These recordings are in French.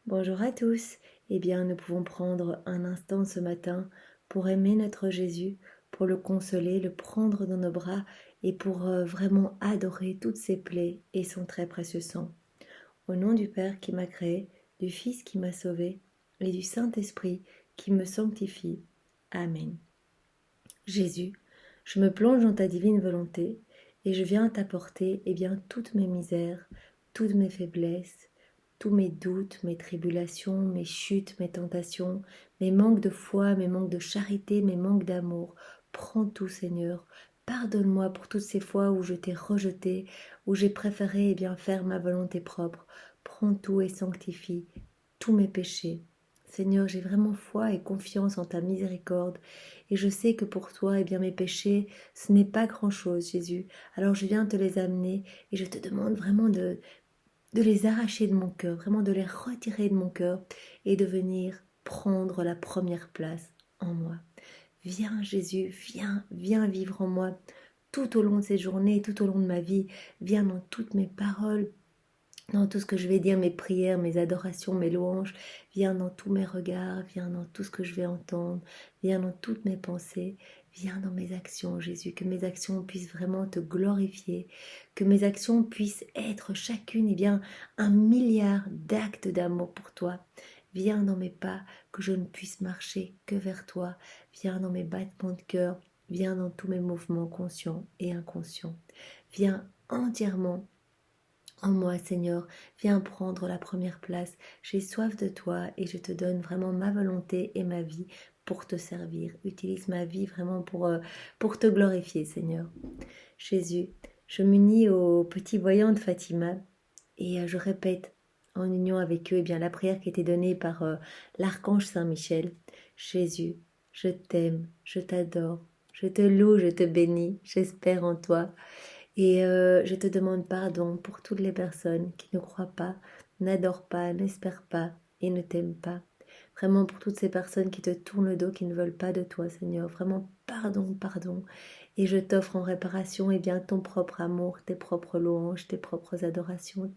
Bonjour à tous. Eh bien, nous pouvons prendre un instant ce matin pour aimer notre Jésus, pour le consoler, le prendre dans nos bras et pour vraiment adorer toutes ses plaies et son très précieux sang. Au nom du Père qui m'a créé, du Fils qui m'a sauvé et du Saint-Esprit qui me sanctifie. Amen. Jésus, je me plonge dans ta divine volonté et je viens t'apporter toutes mes misères, toutes mes faiblesses, tous mes doutes, mes tribulations, mes chutes, mes tentations, mes manques de foi, mes manques de charité, mes manques d'amour. Prends tout, Seigneur. Pardonne-moi pour toutes ces fois où je t'ai rejeté, où j'ai préféré faire ma volonté propre. Prends tout et sanctifie tous mes péchés. Seigneur, j'ai vraiment foi et confiance en ta miséricorde et je sais que pour toi, mes péchés, ce n'est pas grand-chose, Jésus. Alors je viens te les amener et je te demande vraiment de les arracher de mon cœur, vraiment de les retirer de mon cœur et de venir prendre la première place en moi. Viens Jésus, viens vivre en moi tout au long de ces journées, tout au long de ma vie. Viens dans toutes mes paroles, dans tout ce que je vais dire, mes prières, mes adorations, mes louanges. Viens dans tous mes regards, viens dans tout ce que je vais entendre, viens dans toutes mes pensées, viens dans mes actions, Jésus, que mes actions puissent vraiment te glorifier, que mes actions puissent être chacune, un milliard d'actes d'amour pour toi. Viens dans mes pas, que je ne puisse marcher que vers toi. Viens dans mes battements de cœur, viens dans tous mes mouvements conscients et inconscients. Viens entièrement en moi, Seigneur, viens prendre la première place. J'ai soif de toi et je te donne vraiment ma volonté et ma vie pour te servir. Utilise ma vie vraiment pour te glorifier, Seigneur. Jésus, je m'unis aux petits voyants de Fatima et je répète en union avec eux la prière qui a été donnée par l'archange Saint-Michel. Jésus, je t'aime, je t'adore, je te loue, je te bénis, j'espère en toi. Et je te demande pardon pour toutes les personnes qui ne croient pas, n'adorent pas, n'espèrent pas et ne t'aiment pas. Vraiment pour toutes ces personnes qui te tournent le dos, qui ne veulent pas de toi, Seigneur. Vraiment pardon, pardon. Et je t'offre en réparation ton propre amour, tes propres louanges, tes propres adorations,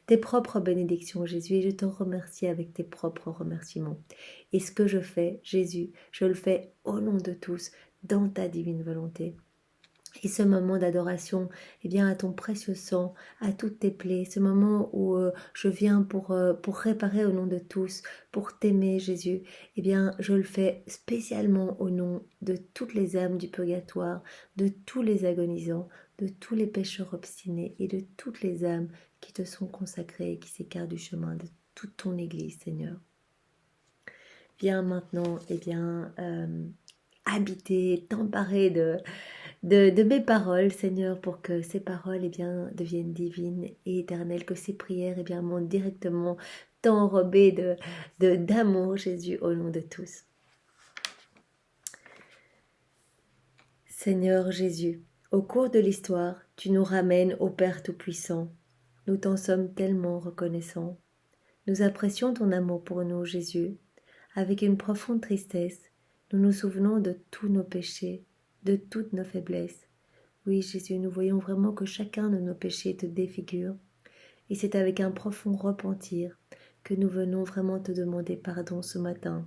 tes propres bénédictions, Jésus. Et je te remercie avec tes propres remerciements. Et ce que je fais, Jésus, je le fais au nom de tous, dans ta divine volonté. Et ce moment d'adoration, à ton précieux sang, à toutes tes plaies, ce moment où je viens pour réparer au nom de tous, pour t'aimer Jésus, je le fais spécialement au nom de toutes les âmes du purgatoire, de tous les agonisants, de tous les pécheurs obstinés et de toutes les âmes qui te sont consacrées et qui s'écartent du chemin de toute ton Église, Seigneur. Viens maintenant, habiter, t'emparer de mes paroles, Seigneur, pour que ces paroles deviennent divines et éternelles, que ces prières montent directement t'enrober d'amour, Jésus, au nom de tous. Seigneur Jésus, au cours de l'histoire, tu nous ramènes au Père Tout-Puissant. Nous t'en sommes tellement reconnaissants. Nous apprécions ton amour pour nous, Jésus. Avec une profonde tristesse, nous nous souvenons de tous nos péchés, de toutes nos faiblesses. Oui, Jésus, nous voyons vraiment que chacun de nos péchés te défigure. Et c'est avec un profond repentir que nous venons vraiment te demander pardon ce matin.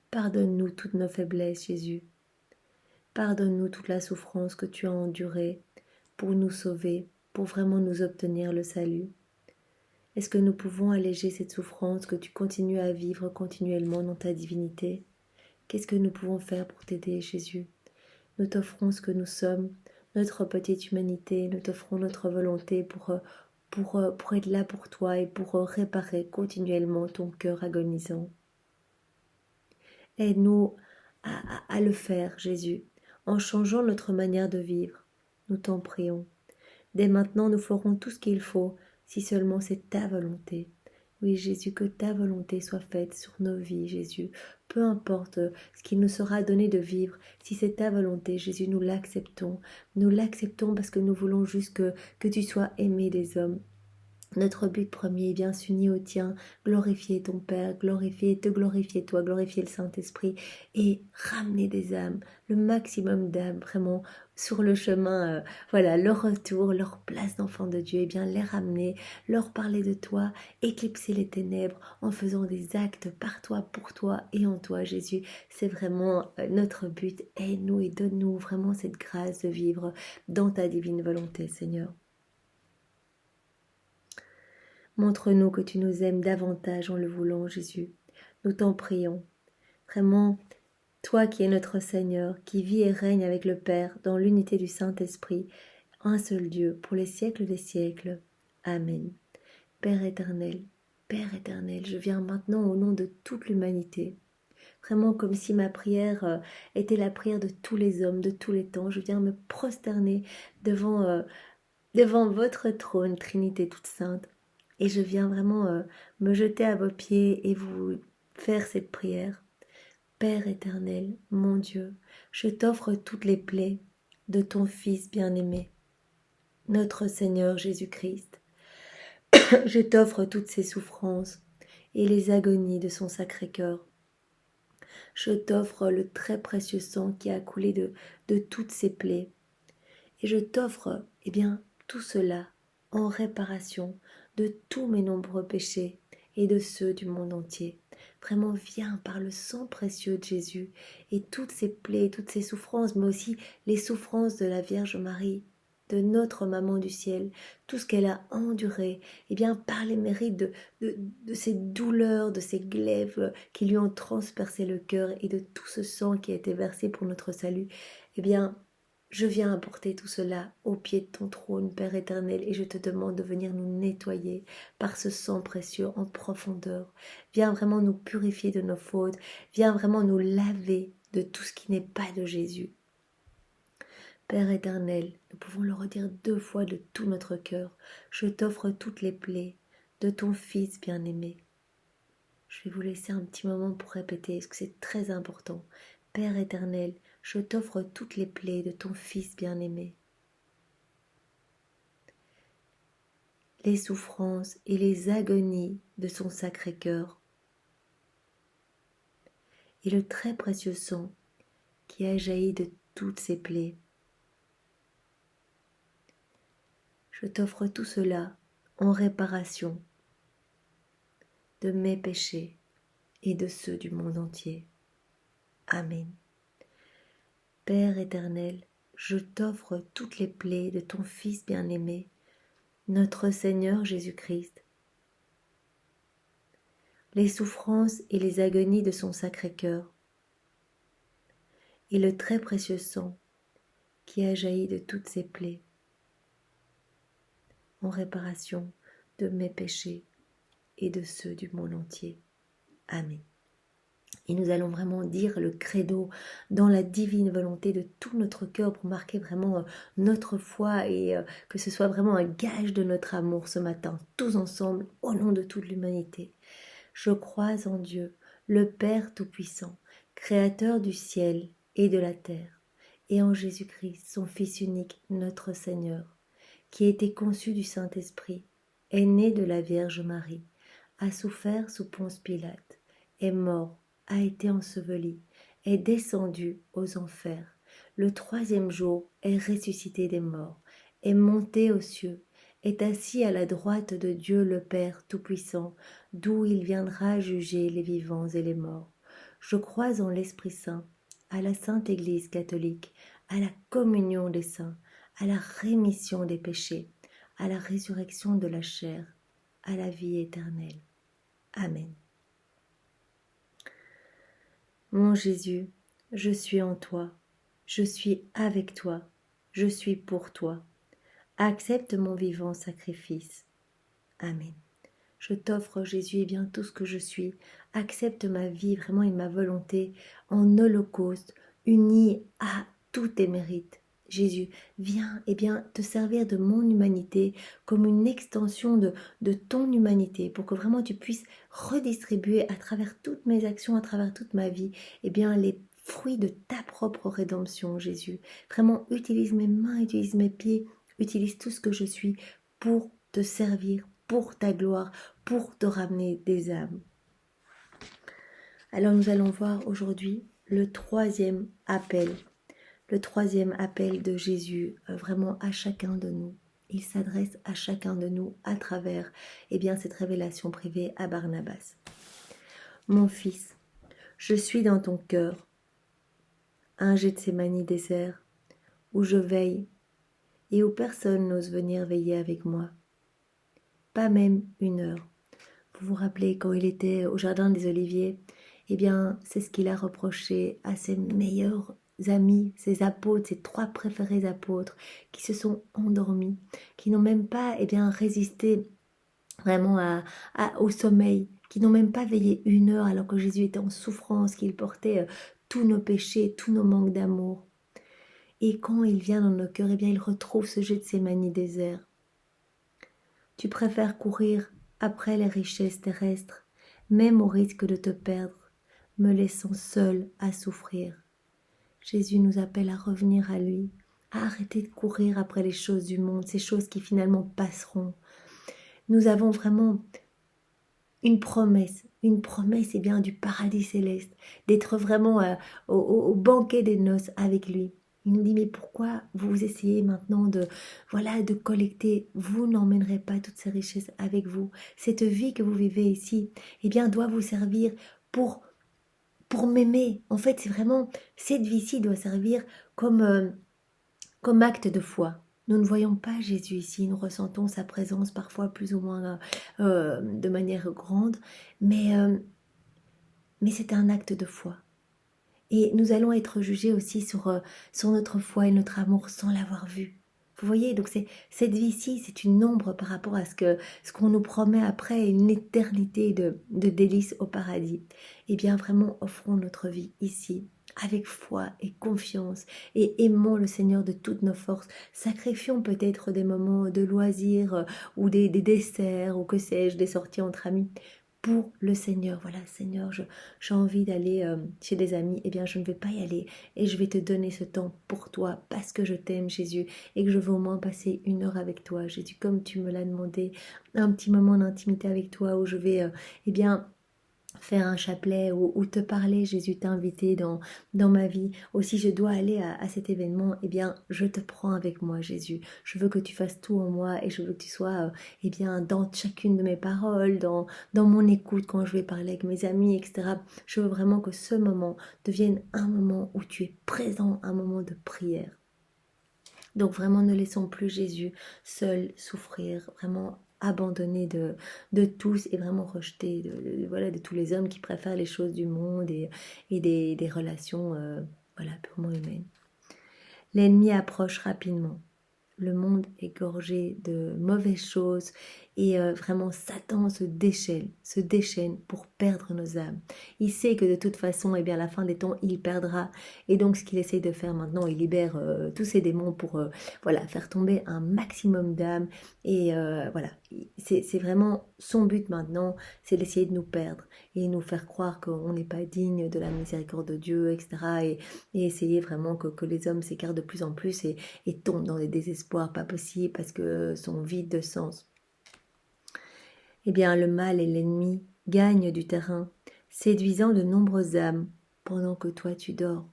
Pardonne-nous toutes nos faiblesses, Jésus. Pardonne-nous toute la souffrance que tu as endurée pour nous sauver, pour vraiment nous obtenir le salut. Est-ce que nous pouvons alléger cette souffrance que tu continues à vivre continuellement dans ta divinité? Qu'est-ce que nous pouvons faire pour t'aider, Jésus? Nous t'offrons ce que nous sommes, notre petite humanité, nous t'offrons notre volonté pour être là pour toi et pour réparer continuellement ton cœur agonisant. Aide-nous à le faire, Jésus, en changeant notre manière de vivre. Nous t'en prions. Dès maintenant, nous ferons tout ce qu'il faut, si seulement c'est ta volonté. Oui, Jésus, que ta volonté soit faite sur nos vies, Jésus. Peu importe ce qu'il nous sera donné de vivre, si c'est ta volonté, Jésus, nous l'acceptons. Nous l'acceptons parce que nous voulons juste que tu sois aimé des hommes. Notre but premier est bien s'unir au tien, glorifier ton Père, te glorifier toi, glorifier le Saint-Esprit et ramener des âmes, le maximum d'âmes vraiment sur le chemin, voilà, leur retour, leur place d'enfant de Dieu, et bien les ramener, leur parler de toi, éclipser les ténèbres en faisant des actes par toi, pour toi et en toi, Jésus. C'est vraiment notre but. Aide-nous et donne-nous vraiment cette grâce de vivre dans ta divine volonté, Seigneur. Montre-nous que tu nous aimes davantage en le voulant, Jésus. Nous t'en prions. Vraiment, toi qui es notre Seigneur, qui vis et règne avec le Père dans l'unité du Saint-Esprit, un seul Dieu, pour les siècles des siècles. Amen. Père éternel, je viens maintenant au nom de toute l'humanité. Vraiment comme si ma prière était la prière de tous les hommes, de tous les temps. Je viens me prosterner devant votre trône, Trinité toute sainte. Et je viens vraiment me jeter à vos pieds et vous faire cette prière. Père éternel, mon Dieu, je t'offre toutes les plaies de ton Fils bien-aimé, notre Seigneur Jésus-Christ. Je t'offre toutes ses souffrances et les agonies de son Sacré-Cœur. Je t'offre le très précieux sang qui a coulé de toutes ses plaies. Et je t'offre, eh bien, tout cela en réparation de tous mes nombreux péchés et de ceux du monde entier. Vraiment, viens par le sang précieux de Jésus et toutes ces plaies, toutes ces souffrances, mais aussi les souffrances de la Vierge Marie, de notre Maman du ciel, tout ce qu'elle a enduré, eh bien, par les mérites de ces douleurs, de ces glaives qui lui ont transpercé le cœur et de tout ce sang qui a été versé pour notre salut, eh bien, je viens apporter tout cela au pied de ton trône, Père éternel, et je te demande de venir nous nettoyer par ce sang précieux en profondeur. Viens vraiment nous purifier de nos fautes, viens vraiment nous laver de tout ce qui n'est pas de Jésus. Père éternel, nous pouvons le redire 2 fois de tout notre cœur, je t'offre toutes les plaies de ton Fils bien-aimé. Je vais vous laisser un petit moment pour répéter, parce que c'est très important. Père éternel, je t'offre toutes les plaies de ton Fils bien-aimé. Les souffrances et les agonies de son Sacré-Cœur, et le très précieux sang qui a jailli de toutes ses plaies. Je t'offre tout cela en réparation de mes péchés et de ceux du monde entier. Amen. Père éternel, je t'offre toutes les plaies de ton Fils bien-aimé, notre Seigneur Jésus-Christ, les souffrances et les agonies de son Sacré-Cœur, et le très précieux sang qui a jailli de toutes ses plaies, en réparation de mes péchés et de ceux du monde entier. Amen. Et nous allons vraiment dire le credo dans la divine volonté de tout notre cœur pour marquer vraiment notre foi et que ce soit vraiment un gage de notre amour ce matin, tous ensemble, au nom de toute l'humanité. Je crois en Dieu, le Père Tout-Puissant, Créateur du ciel et de la terre, et en Jésus-Christ, son Fils unique, notre Seigneur, qui a été conçu du Saint-Esprit, est né de la Vierge Marie, a souffert sous Ponce Pilate, est mort, a été enseveli, est descendu aux enfers. Le 3e jour est ressuscité des morts, est monté aux cieux, est assis à la droite de Dieu le Père Tout-Puissant, d'où il viendra juger les vivants et les morts. Je crois en l'Esprit Saint, à la Sainte Église catholique, à la communion des saints, à la rémission des péchés, à la résurrection de la chair, à la vie éternelle. Amen. Mon Jésus, je suis en toi, je suis avec toi, je suis pour toi. Accepte mon vivant sacrifice. Amen. Je t'offre, Jésus, et bien tout ce que je suis. Accepte ma vie vraiment et ma volonté en holocauste, unie à tous tes mérites. Jésus, viens et bien te servir de mon humanité comme une extension de ton humanité pour que vraiment tu puisses redistribuer à travers toutes mes actions, à travers toute ma vie, et bien les fruits de ta propre rédemption, Jésus. Vraiment, utilise mes mains, utilise mes pieds, utilise tout ce que je suis pour te servir, pour ta gloire, pour te ramener des âmes. Alors nous allons voir aujourd'hui le troisième appel de Jésus, vraiment à chacun de nous. Il s'adresse à chacun de nous à travers cette révélation privée à Barnabas. Mon fils, je suis dans ton cœur, un Gethsémani désert, où je veille et où personne n'ose venir veiller avec moi. Pas même une heure. Vous vous rappelez quand il était au jardin des Oliviers, c'est ce qu'il a reproché à ses meilleurs amis, ses apôtres, ses 3 préférés apôtres, qui se sont endormis, qui n'ont même pas résisté vraiment au sommeil, qui n'ont même pas veillé une heure alors que Jésus était en souffrance, qu'il portait tous nos péchés, tous nos manques d'amour. Et quand il vient dans nos cœurs, il retrouve ce Gethsémani désert. Tu préfères courir après les richesses terrestres, même au risque de te perdre, me laissant seul à souffrir. Jésus nous appelle à revenir à lui, à arrêter de courir après les choses du monde, ces choses qui finalement passeront. Nous avons vraiment une promesse du paradis céleste, d'être vraiment au banquet des noces avec lui. Il nous dit, mais pourquoi vous essayez maintenant de collecter? Vous n'emmènerez pas toutes ces richesses avec vous. Cette vie que vous vivez ici, doit vous servir pour m'aimer. En fait, c'est vraiment, cette vie-ci doit servir comme acte de foi. Nous ne voyons pas Jésus ici, nous ressentons sa présence parfois plus ou moins de manière grande, mais c'est un acte de foi. Et nous allons être jugés aussi sur notre foi et notre amour sans l'avoir vu. Vous voyez, donc cette vie-ci, c'est une ombre par rapport à ce qu'on nous promet après, une éternité de délices au paradis. Vraiment, offrons notre vie ici, avec foi et confiance, et aimons le Seigneur de toutes nos forces. Sacrifions peut-être des moments de loisirs ou des desserts, ou que sais-je, des sorties entre amis, pour le Seigneur. Voilà, Seigneur, j'ai envie d'aller chez des amis, je ne vais pas y aller et je vais te donner ce temps pour toi parce que je t'aime, Jésus, et que je veux au moins passer une heure avec toi, Jésus, comme tu me l'as demandé, un petit moment d'intimité avec toi où je vais faire un chapelet ou te parler, Jésus, t'inviter dans ma vie. Aussi, je dois aller à cet événement, je te prends avec moi, Jésus. Je veux que tu fasses tout en moi et je veux que tu sois dans chacune de mes paroles, dans mon écoute quand je vais parler avec mes amis, etc. Je veux vraiment que ce moment devienne un moment où tu es présent, un moment de prière. Donc vraiment, ne laissons plus Jésus seul souffrir, vraiment abandonné de tous et vraiment rejeté de tous les hommes qui préfèrent les choses du monde et des relations purement humaines. L'ennemi approche rapidement. Le monde est gorgé de mauvaises choses et vraiment Satan se déchaîne pour perdre nos âmes. Il sait que de toute façon, à la fin des temps, il perdra. Et donc, ce qu'il essaie de faire maintenant, il libère tous ses démons pour faire tomber un maximum d'âmes. Et c'est vraiment son but maintenant, c'est d'essayer de nous perdre et nous faire croire qu'on n'est pas digne de la miséricorde de Dieu, etc. Et essayer vraiment que les hommes s'écartent de plus en plus et tombent dans des désespoirs pas possibles parce que sont vides de sens. Le mal et l'ennemi gagnent du terrain, séduisant de nombreuses âmes pendant que toi tu dors.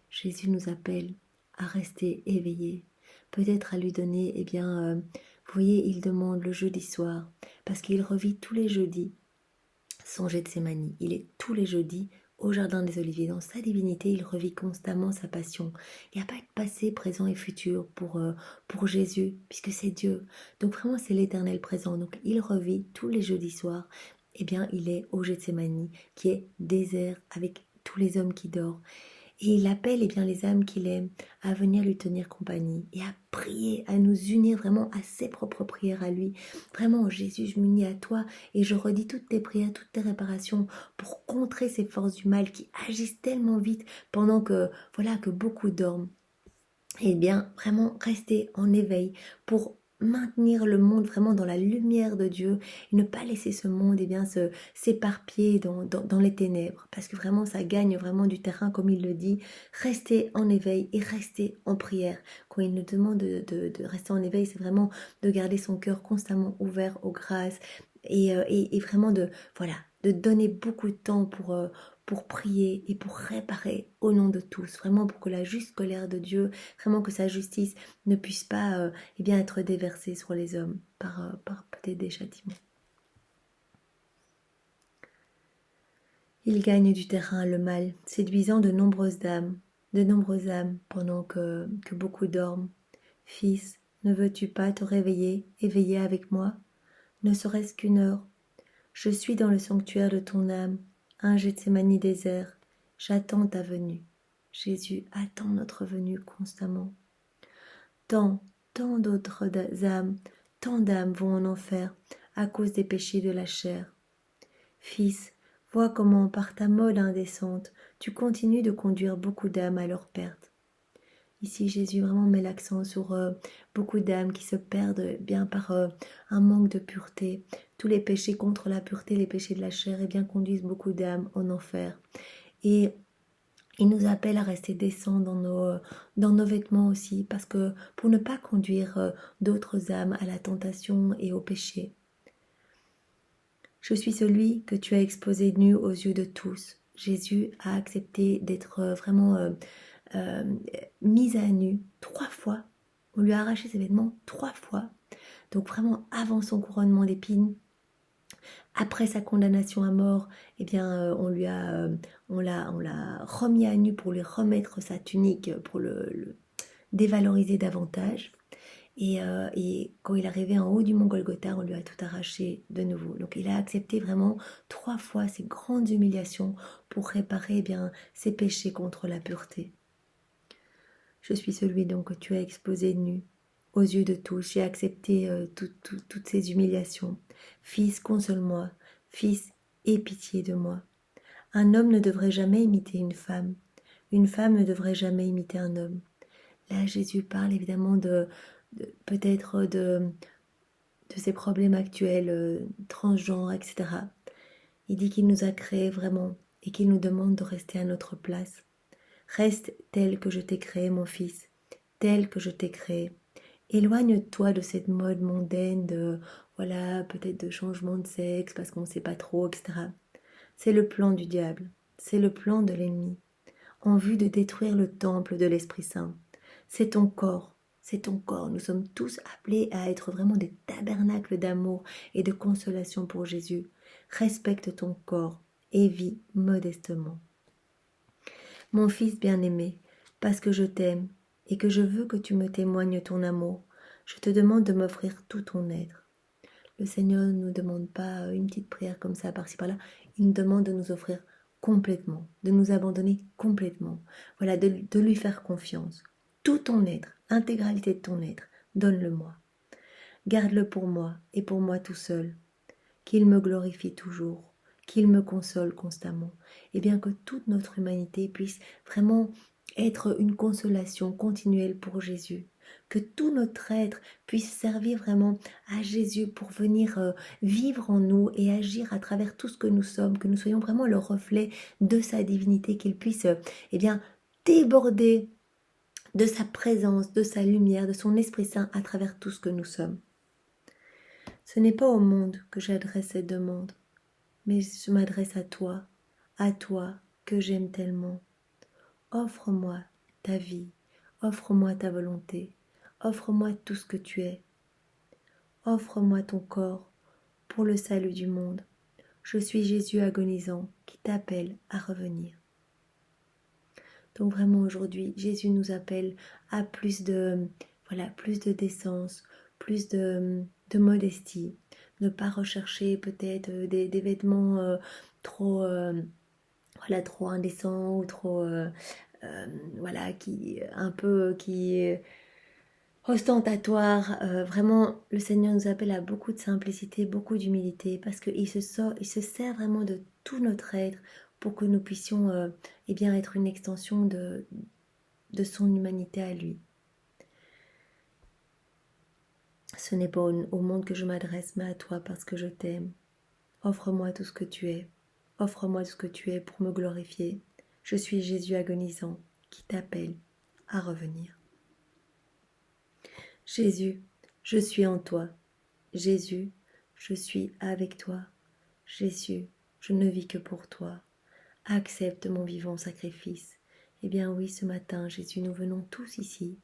Jésus nous appelle à rester éveillés, peut-être à lui donner, vous voyez, il demande le jeudi soir, parce qu'il revit tous les jeudis son Gethsémani. Il est tous les jeudis au jardin des Oliviers. Dans sa divinité, il revit constamment sa passion. Il n'y a pas de passé, présent et futur pour Jésus, puisque c'est Dieu. Donc vraiment, c'est l'éternel présent. Donc il revit tous les jeudis soirs. Il est au Gethsémani, qui est désert, avec tous les hommes qui dorment. Et il appelle les âmes qu'il aime à venir lui tenir compagnie et à prier, à nous unir vraiment à ses propres prières à lui. Vraiment, Jésus, je m'unis à toi et je redis toutes tes prières, toutes tes réparations pour contrer ces forces du mal qui agissent tellement vite pendant que beaucoup dorment. Et vraiment rester en éveil pour maintenir le monde vraiment dans la lumière de Dieu et ne pas laisser ce monde s'éparpiller dans les ténèbres, parce que vraiment ça gagne vraiment du terrain, comme il le dit. Rester en éveil et rester en prière. Quand il nous demande de rester en éveil, c'est vraiment de garder son cœur constamment ouvert aux grâces et vraiment voilà, de donner beaucoup de temps pour prier et pour réparer au nom de tous, vraiment pour que la juste colère de Dieu, vraiment que sa justice ne puisse pas être déversée sur les hommes par peut-être des châtiments. Il gagne du terrain le mal, séduisant de nombreuses âmes, pendant que beaucoup dorment. Fils, ne veux-tu pas te réveiller et veiller avec moi, ne serait-ce qu'une heure? Je suis dans le sanctuaire de ton âme, un Gethsémani désert. J'attends ta venue. Jésus attend notre venue constamment. Tant, tant d'autres âmes, tant d'âmes vont en enfer à cause des péchés de la chair. Fils, vois comment par ta mode indécente, tu continues de conduire beaucoup d'âmes à leur perte. Ici, Jésus vraiment met l'accent sur beaucoup d'âmes qui se perdent bien par un manque de pureté. Tous les péchés contre la pureté, les péchés de la chair, conduisent beaucoup d'âmes en enfer. Et il nous appelle à rester décents dans nos vêtements aussi, parce que pour ne pas conduire d'autres âmes à la tentation et au péché. Je suis celui que tu as exposé nu aux yeux de tous. Jésus a accepté d'être vraiment mis à nu 3 fois. On lui a arraché ses vêtements 3 fois. Donc vraiment avant son couronnement d'épines, après sa condamnation à mort, on l'a remis à nu pour lui remettre sa tunique, pour le dévaloriser davantage. Et quand il est arrivé en haut du mont Golgotha, on lui a tout arraché de nouveau. Donc il a accepté vraiment 3 fois ces grandes humiliations pour réparer ses péchés contre la pureté. Je suis celui donc que tu as exposé nu aux yeux de tous. J'ai accepté toutes ces humiliations. Fils, console-moi. Fils, aie pitié de moi. Un homme ne devrait jamais imiter une femme. Une femme ne devrait jamais imiter un homme. Là, Jésus parle évidemment peut-être de ces problèmes actuels, transgenres, etc. Il dit qu'il nous a créés vraiment et qu'il nous demande de rester à notre place. Reste tel que je t'ai créé, mon fils, tel que je t'ai créé. Éloigne-toi de cette mode mondaine voilà, peut-être de changement de sexe parce qu'on ne sait pas trop, etc. C'est le plan du diable, c'est le plan de l'ennemi, en vue de détruire le temple de l'Esprit Saint. C'est ton corps, c'est ton corps. Nous sommes tous appelés à être vraiment des tabernacles d'amour et de consolation pour Jésus. Respecte ton corps et vis modestement. Mon fils bien-aimé, parce que je t'aime et que je veux que tu me témoignes ton amour, je te demande de m'offrir tout ton être. Le Seigneur ne nous demande pas une petite prière comme ça, par-ci par-là. Il nous demande de nous offrir complètement, de nous abandonner complètement. Voilà, de lui faire confiance. Tout ton être, l'intégralité de ton être, donne-le-moi. Garde-le pour moi et pour moi tout seul. Qu'il me glorifie toujours, qu'il me console constamment, et bien que toute notre humanité puisse vraiment être une consolation continuelle pour Jésus, que tout notre être puisse servir vraiment à Jésus pour venir vivre en nous et agir à travers tout ce que nous sommes, que nous soyons vraiment le reflet de sa divinité, qu'il puisse déborder de sa présence, de sa lumière, de son Esprit Saint à travers tout ce que nous sommes. Ce n'est pas au monde que j'adresse cette demande, mais je m'adresse à toi que j'aime tellement. Offre-moi ta vie, offre-moi ta volonté, offre-moi tout ce que tu es. Offre-moi ton corps pour le salut du monde. Je suis Jésus agonisant qui t'appelle à revenir. Donc vraiment aujourd'hui, Jésus nous appelle à plus de décence, plus de modestie, ne pas rechercher peut-être des vêtements trop trop indécents ou trop qui ostentatoire. Vraiment, le Seigneur nous appelle à beaucoup de simplicité, beaucoup d'humilité, parce qu'il se sert vraiment de tout notre être pour que nous puissions être une extension de son humanité à lui. Ce n'est pas au monde que je m'adresse, mais à toi parce que je t'aime. Offre-moi tout ce que tu es. Offre-moi tout ce que tu es pour me glorifier. Je suis Jésus agonisant qui t'appelle à revenir. Jésus, je suis en toi. Jésus, je suis avec toi. Jésus, je ne vis que pour toi. Accepte mon vivant sacrifice. Eh bien oui, ce matin, Jésus, nous venons tous ici,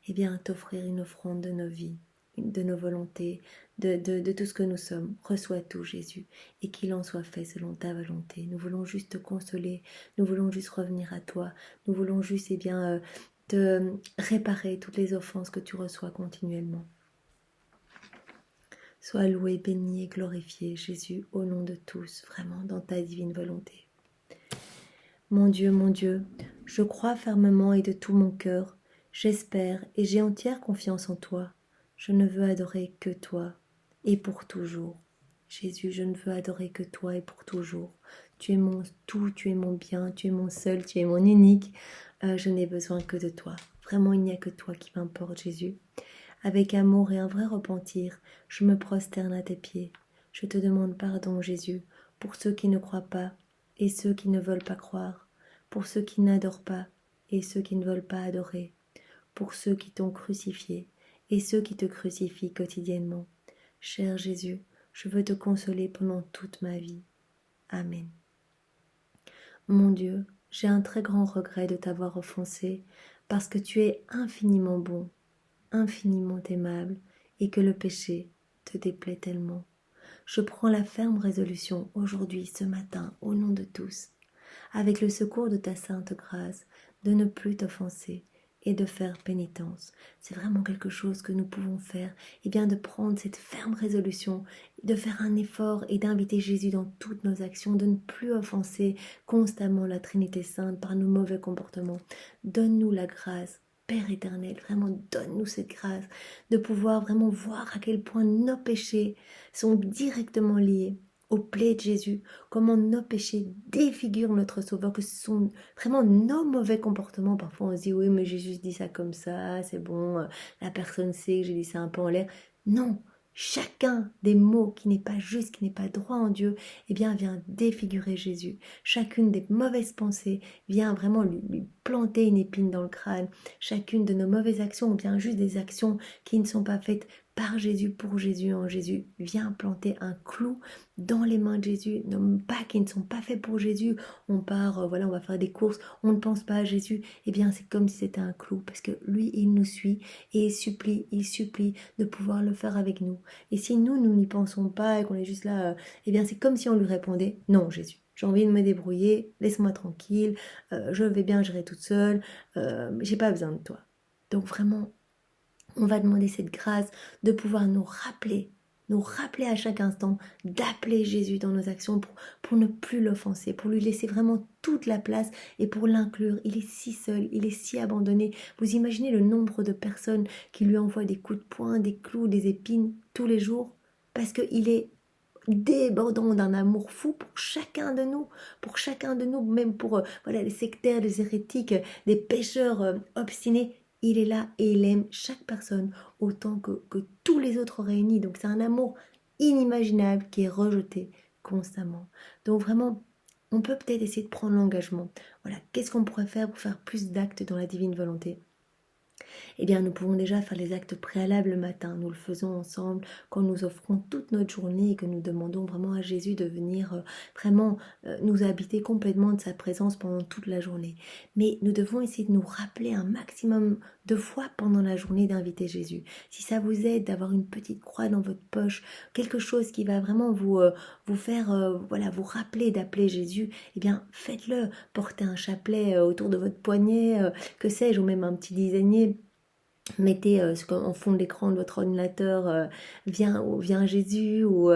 eh bien, t'offrir une offrande de nos vies, de nos volontés, de tout ce que nous sommes. Reçois tout, Jésus, et qu'il en soit fait selon ta volonté. Nous voulons juste te consoler, nous voulons juste revenir à toi, nous voulons juste, eh bien, te réparer toutes les offenses que tu reçois continuellement. Sois loué, béni et glorifié, Jésus, au nom de tous, vraiment dans ta divine volonté. Mon Dieu, je crois fermement et de tout mon cœur, j'espère et j'ai entière confiance en toi. Je ne veux adorer que toi, et pour toujours. Jésus, je ne veux adorer que toi et pour toujours. Tu es mon tout, tu es mon bien, tu es mon seul, tu es mon unique. Je n'ai besoin que de toi. Vraiment, il n'y a que toi qui m'importe, Jésus. Avec amour et un vrai repentir, je me prosterne à tes pieds. Je te demande pardon, Jésus, pour ceux qui ne croient pas et ceux qui ne veulent pas croire, pour ceux qui n'adorent pas et ceux qui ne veulent pas adorer, pour ceux qui t'ont crucifié et ceux qui te crucifient quotidiennement. Cher Jésus, je veux te consoler pendant toute ma vie. Amen. Mon Dieu, j'ai un très grand regret de t'avoir offensé, parce que tu es infiniment bon, infiniment aimable, et que le péché te déplaît tellement. Je prends la ferme résolution aujourd'hui, ce matin, au nom de tous, avec le secours de ta sainte grâce, de ne plus t'offenser et de faire pénitence. C'est vraiment quelque chose que nous pouvons faire, et bien de prendre cette ferme résolution, de faire un effort et d'inviter Jésus dans toutes nos actions, de ne plus offenser constamment la Trinité Sainte par nos mauvais comportements. Donne-nous la grâce, Père éternel, vraiment donne-nous cette grâce de pouvoir vraiment voir à quel point nos péchés sont directement liés aux plaies de Jésus, comment nos péchés défigurent notre Sauveur, que ce sont vraiment nos mauvais comportements. Parfois on se dit oui mais Jésus dit ça comme ça, c'est bon, la personne sait que j'ai dit ça un peu en l'air. Non, chacun des mots qui n'est pas juste, qui n'est pas droit en Dieu, eh bien vient défigurer Jésus. Chacune des mauvaises pensées vient vraiment lui planter une épine dans le crâne. Chacune de nos mauvaises actions, ou bien juste des actions qui ne sont pas faites par Jésus, pour Jésus, en Jésus, vient planter un clou dans les mains de Jésus, nos pas qui ne sont pas faits pour Jésus. On part, voilà, on va faire des courses, on ne pense pas à Jésus. Eh bien, c'est comme si c'était un clou, parce que lui, il nous suit et il supplie de pouvoir le faire avec nous. Et si nous n'y pensons pas et qu'on est juste là, eh bien, c'est comme si on lui répondait, non, Jésus. J'ai envie de me débrouiller, laisse-moi tranquille, je vais bien gérer toute seule, j'ai pas besoin de toi. Donc vraiment, on va demander cette grâce de pouvoir nous rappeler à chaque instant d'appeler Jésus dans nos actions pour ne plus l'offenser, pour lui laisser vraiment toute la place et pour l'inclure. Il est si seul, il est si abandonné. Vous imaginez le nombre de personnes qui lui envoient des coups de poing, des clous, des épines tous les jours parce qu'il est débordant d'un amour fou pour chacun de nous, même pour voilà, les sectaires, les hérétiques, des pécheurs obstinés. Il est là et il aime chaque personne autant que tous les autres réunis. Donc c'est un amour inimaginable qui est rejeté constamment. Donc vraiment, on peut peut-être essayer de prendre l'engagement. Voilà, qu'est-ce qu'on pourrait faire pour faire plus d'actes dans la divine volonté ? Eh bien, nous pouvons déjà faire les actes préalables le matin. Nous le faisons ensemble quand nous offrons toute notre journée et que nous demandons vraiment à Jésus de venir vraiment nous habiter complètement de sa présence pendant toute la journée. Mais nous devons essayer de nous rappeler un maximum de fois pendant la journée d'inviter Jésus. Si ça vous aide d'avoir une petite croix dans votre poche, quelque chose qui va vraiment vous faire voilà, vous rappeler d'appeler Jésus, eh bien faites-le. Portez un chapelet autour de votre poignet, que sais-je, ou même un petit dizainier. Mettez en fond de l'écran de votre ordinateur viens Jésus ou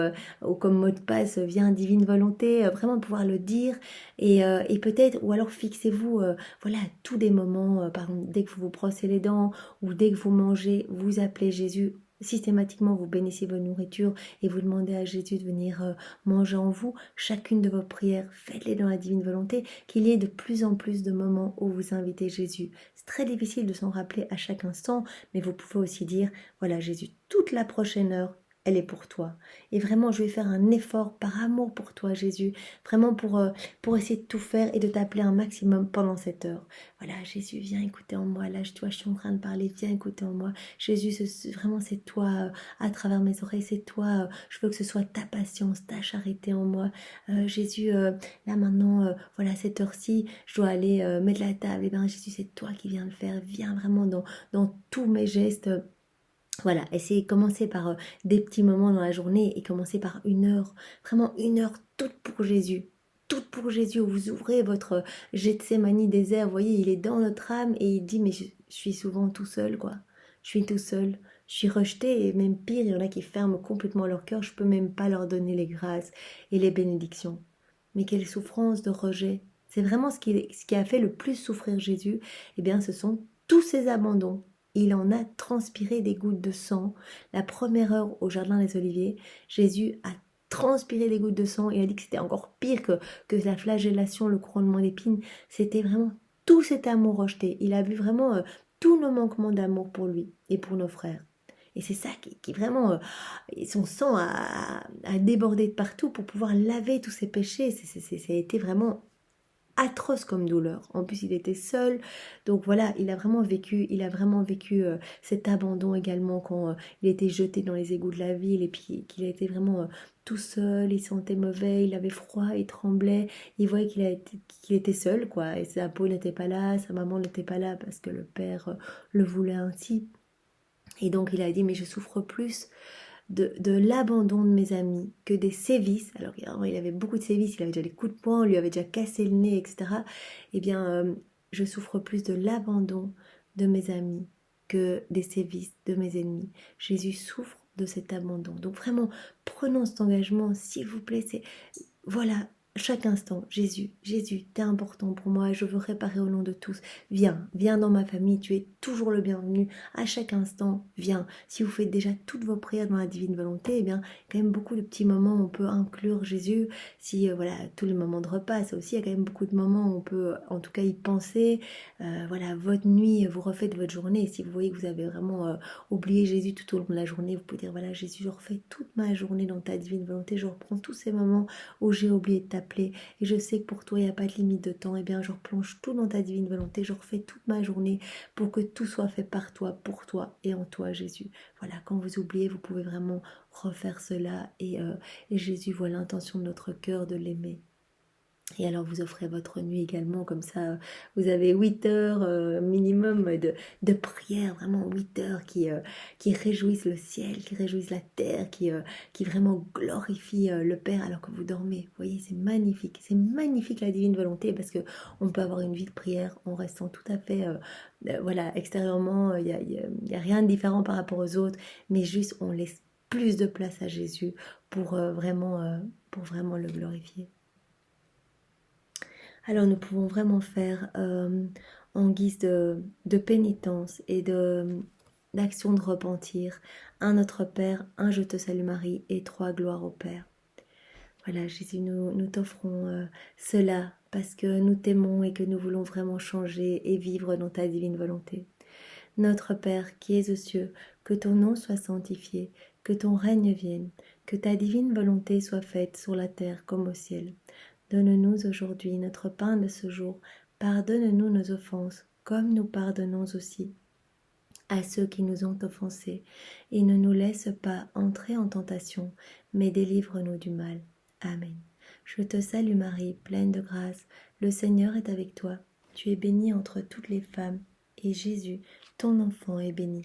comme mot de passe viens divine volonté, vraiment pouvoir le dire et peut-être ou alors fixez-vous voilà tous des moments par exemple dès que vous vous brossez les dents ou dès que vous mangez, vous appelez Jésus systématiquement vous bénissez votre nourriture et vous demandez à Jésus de venir manger en vous, chacune de vos prières, faites-les dans la divine volonté, qu'il y ait de plus en plus de moments où vous invitez Jésus. C'est très difficile de s'en rappeler à chaque instant, mais vous pouvez aussi dire, voilà Jésus, toute la prochaine heure, elle est pour toi. Et vraiment, je vais faire un effort par amour pour toi, Jésus, vraiment pour essayer de tout faire et de t'appeler un maximum pendant cette heure. Voilà, Jésus, viens écouter en moi. Là, je suis en train de parler, viens écouter en moi. Jésus, vraiment, c'est toi à travers mes oreilles, c'est toi. Je veux que ce soit ta patience, ta charité en moi. Jésus, là maintenant, voilà, cette heure-ci, je dois aller mettre la table. Et bien, Jésus, c'est toi qui viens le faire. Viens vraiment dans tous mes gestes. Voilà, essayez de commencer par des petits moments dans la journée et commencer par une heure, vraiment une heure toute pour Jésus. Toute pour Jésus, où vous ouvrez votre Gethsémani désert, vous voyez, il est dans notre âme et il dit, mais je suis souvent tout seul, quoi. Je suis tout seul, je suis rejeté et même pire, il y en a qui ferment complètement leur cœur, je peux même pas leur donner les grâces et les bénédictions. Mais quelle souffrance de rejet. C'est vraiment ce qui a fait le plus souffrir Jésus, eh bien ce sont tous ces abandons. Il en a transpiré des gouttes de sang. La première heure au Jardin des Oliviers, Jésus a transpiré des gouttes de sang et a dit que c'était encore pire que la flagellation, le couronnement d'épines. C'était vraiment tout cet amour rejeté. Il a vu vraiment tous nos manquements d'amour pour lui et pour nos frères. Et c'est ça qui vraiment, son sang a débordé de partout pour pouvoir laver tous ses péchés. Ça a été vraiment atroce comme douleur. En plus, il était seul. Donc voilà, il a vraiment vécu cet abandon également quand il était jeté dans les égouts de la ville et puis qu'il a été vraiment tout seul, il sentait mauvais, il avait froid, il tremblait, il voyait qu'il était seul, quoi. Et sa peau n'était pas là, sa maman n'était pas là parce que le père le voulait ainsi. Et donc il a dit, mais je souffre plus de l'abandon de mes amis que des sévices. Alors il avait beaucoup de sévices, il avait déjà des coups de poing, on lui avait déjà cassé le nez, etc. Eh bien, je souffre plus de l'abandon de mes amis que des sévices de mes ennemis. Jésus souffre de cet abandon. Donc vraiment, prenons cet engagement, s'il vous plaît. Voilà, chaque instant, Jésus, Jésus, t'es important pour moi, je veux réparer au nom de tous. Viens dans ma famille, tu es toujours le bienvenu. À chaque instant, viens. Si vous faites déjà toutes vos prières dans la divine volonté, eh bien, quand même beaucoup de petits moments où on peut inclure Jésus. Si, voilà, tous les moments de repas, ça aussi, il y a quand même beaucoup de moments où on peut, en tout cas, y penser. Voilà, votre nuit, vous refaites votre journée. Si vous voyez que vous avez vraiment oublié Jésus tout au long de la journée, vous pouvez dire, voilà, Jésus, je refais toute ma journée dans ta divine volonté, je reprends tous ces moments où j'ai oublié de t'appeler et je sais que pour toi il n'y a pas de limite de temps, et bien je replonge tout dans ta divine volonté, je refais toute ma journée pour que tout soit fait par toi, pour toi et en toi Jésus. Voilà, quand vous oubliez, vous pouvez vraiment refaire cela et Jésus voit l'intention de notre cœur de l'aimer. Et alors vous offrez votre nuit également, comme ça vous avez 8 heures minimum de prière, vraiment 8 heures qui réjouissent le ciel, qui réjouissent la terre, qui vraiment glorifient le Père alors que vous dormez. Vous voyez, c'est magnifique la divine volonté parce que on peut avoir une vie de prière en restant tout à fait, voilà, extérieurement, y a rien de différent par rapport aux autres, mais juste on laisse plus de place à Jésus pour vraiment le glorifier. Alors nous pouvons vraiment faire en guise de pénitence et d'action de repentir un Notre Père, un Je te salue Marie et 3 gloires au Père. Voilà Jésus, nous t'offrons cela parce que nous t'aimons et que nous voulons vraiment changer et vivre dans ta divine volonté. Notre Père qui es aux cieux, que ton nom soit sanctifié, que ton règne vienne, que ta divine volonté soit faite sur la terre comme au ciel. Donne-nous aujourd'hui notre pain de ce jour. Pardonne-nous nos offenses, comme nous pardonnons aussi à ceux qui nous ont offensés. Et ne nous laisse pas entrer en tentation, mais délivre-nous du mal. Amen. Je te salue Marie, pleine de grâce. Le Seigneur est avec toi. Tu es bénie entre toutes les femmes, et Jésus, ton enfant, est béni.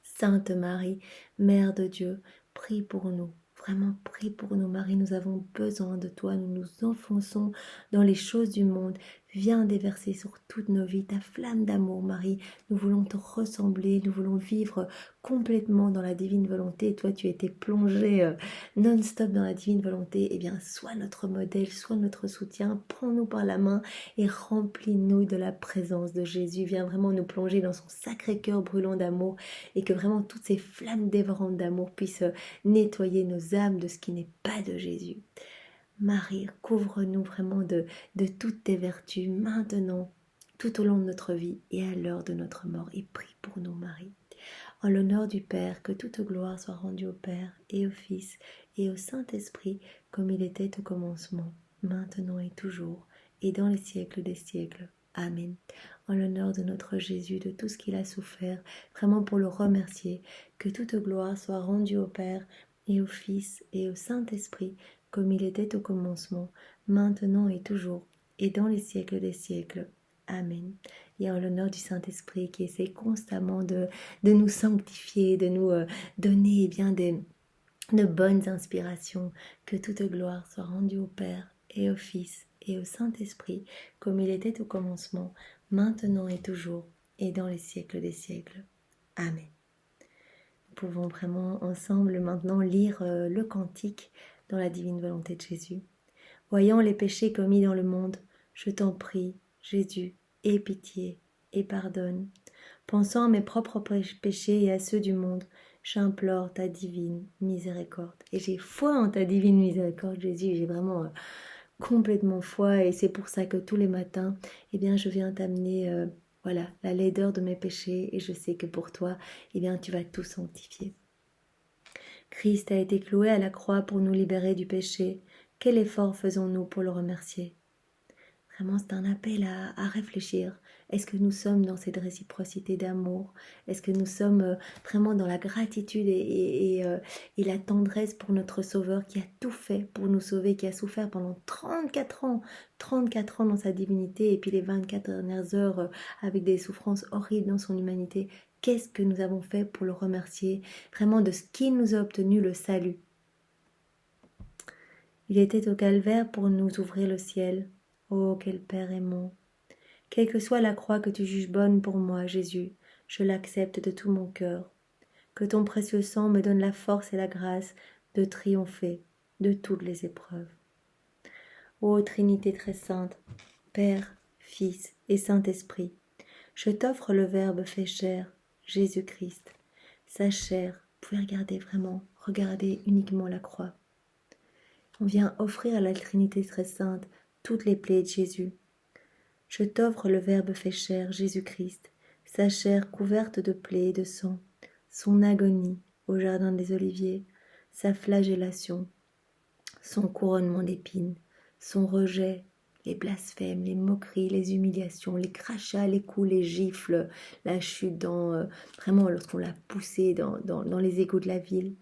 Sainte Marie, Mère de Dieu, prie pour nous. Vraiment, prie pour nous, Marie, nous avons besoin de toi, nous nous enfonçons dans les choses du monde. Viens déverser sur toutes nos vies ta flamme d'amour, Marie. Nous voulons te ressembler, nous voulons vivre complètement dans la divine volonté. Et toi, tu étais plongée non-stop dans la divine volonté. Eh bien, sois notre modèle, sois notre soutien. Prends-nous par la main et remplis-nous de la présence de Jésus. Viens vraiment nous plonger dans son sacré cœur brûlant d'amour et que vraiment toutes ces flammes dévorantes d'amour puissent nettoyer nos âmes de ce qui n'est pas de Jésus. Marie, couvre-nous vraiment de toutes tes vertus maintenant, tout au long de notre vie et à l'heure de notre mort. Et prie pour nous, Marie. En l'honneur du Père, que toute gloire soit rendue au Père et au Fils et au Saint-Esprit, comme il était au commencement, maintenant et toujours, et dans les siècles des siècles. Amen. En l'honneur de notre Jésus, de tout ce qu'il a souffert, vraiment pour le remercier, que toute gloire soit rendue au Père et au Fils et au Saint-Esprit, comme il était au commencement, maintenant et toujours, et dans les siècles des siècles. Amen. Et en l'honneur du Saint-Esprit qui essaie constamment de nous sanctifier, de nous donner bien de bonnes inspirations, que toute gloire soit rendue au Père et au Fils et au Saint-Esprit, comme il était au commencement, maintenant et toujours, et dans les siècles des siècles. Amen. Nous pouvons vraiment ensemble maintenant lire le cantique dans la divine volonté de Jésus. Voyant les péchés commis dans le monde, je t'en prie, Jésus, aie pitié et pardonne. Pensant à mes propres péchés et à ceux du monde, j'implore ta divine miséricorde. Et j'ai foi en ta divine miséricorde, Jésus. J'ai vraiment complètement foi et c'est pour ça que tous les matins, eh bien, je viens t'amener voilà, la laideur de mes péchés et je sais que pour toi, eh bien, tu vas tout sanctifier. Christ a été cloué à la croix pour nous libérer du péché. Quel effort faisons-nous pour le remercier? Vraiment, c'est un appel à réfléchir. Est-ce que nous sommes dans cette réciprocité d'amour? Est-ce que nous sommes vraiment dans la gratitude et la tendresse pour notre Sauveur qui a tout fait pour nous sauver, qui a souffert pendant 34 ans dans sa divinité et puis les 24 dernières heures avec des souffrances horribles dans son humanité? Qu'est-ce que nous avons fait pour le remercier vraiment de ce qu'il nous a obtenu, le salut? Il était au calvaire pour nous ouvrir le ciel. Oh, quel Père aimant! Quelle que soit la croix que tu juges bonne pour moi, Jésus, je l'accepte de tout mon cœur. Que ton précieux sang me donne la force et la grâce de triompher de toutes les épreuves. Ô Trinité très sainte, Père, Fils et Saint-Esprit, je t'offre le Verbe fait chair, Jésus-Christ. Sa chair, vous pouvez regardez uniquement la croix. On vient offrir à la Trinité très sainte toutes les plaies de Jésus. Je t'offre le Verbe fait chair, Jésus-Christ, sa chair couverte de plaies et de sang, son agonie au jardin des Oliviers, sa flagellation, son couronnement d'épines, son rejet, les blasphèmes, les moqueries, les humiliations, les crachats, les coups, les gifles, la chute vraiment lorsqu'on l'a poussé dans les égouts de la ville,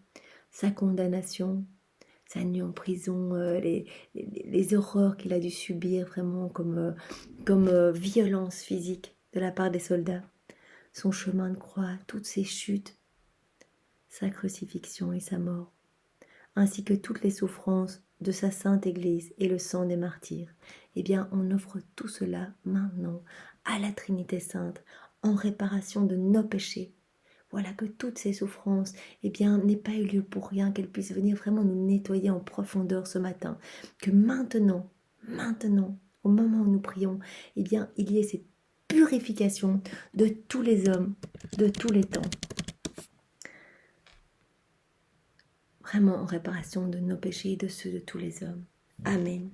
sa condamnation, sa nuit en prison, les horreurs qu'il a dû subir vraiment comme violence physique de la part des soldats, son chemin de croix, toutes ses chutes, sa crucifixion et sa mort, ainsi que toutes les souffrances de sa sainte Église et le sang des martyrs. Eh bien, on offre tout cela maintenant à la Trinité Sainte en réparation de nos péchés. Voilà, que toutes ces souffrances, eh bien, n'aient pas eu lieu pour rien, qu'elles puissent venir vraiment nous nettoyer en profondeur ce matin. Que maintenant, au moment où nous prions, eh bien, il y ait cette purification de tous les hommes, de tous les temps. Vraiment en réparation de nos péchés et de ceux de tous les hommes. Amen.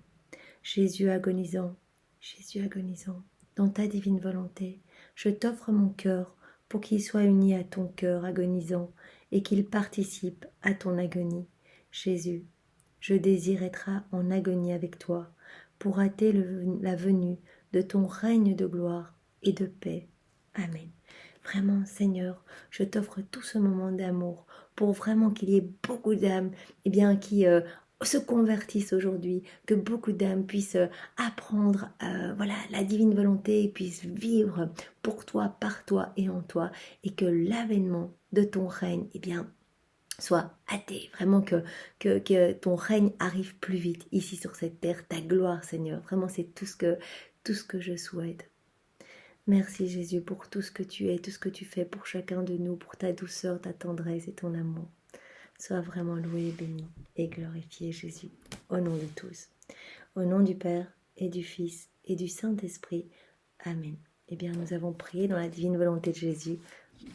Jésus agonisant, dans ta divine volonté, je t'offre mon cœur pour qu'il soit uni à ton cœur agonisant et qu'il participe à ton agonie. Jésus, je désire être en agonie avec toi pour hâter la venue de ton règne de gloire et de paix. Amen. Vraiment, Seigneur, je t'offre tout ce moment d'amour pour vraiment qu'il y ait beaucoup d'âmes qui se convertissent aujourd'hui, que beaucoup d'âmes puissent apprendre la divine volonté et puissent vivre pour toi, par toi et en toi, et que l'avènement de ton règne soit hâté, vraiment que ton règne arrive plus vite ici sur cette terre, ta gloire, Seigneur. Vraiment, c'est tout ce que tout ce que je souhaite. Merci Jésus pour tout ce que tu es, tout ce que tu fais pour chacun de nous, pour ta douceur, ta tendresse et ton amour. Sois vraiment loué, béni et glorifié Jésus, au nom de tous. Au nom du Père et du Fils et du Saint-Esprit. Amen. Eh bien, nous avons prié dans la divine volonté de Jésus,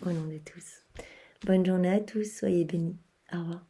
au nom de tous. Bonne journée à tous, soyez bénis. Au revoir.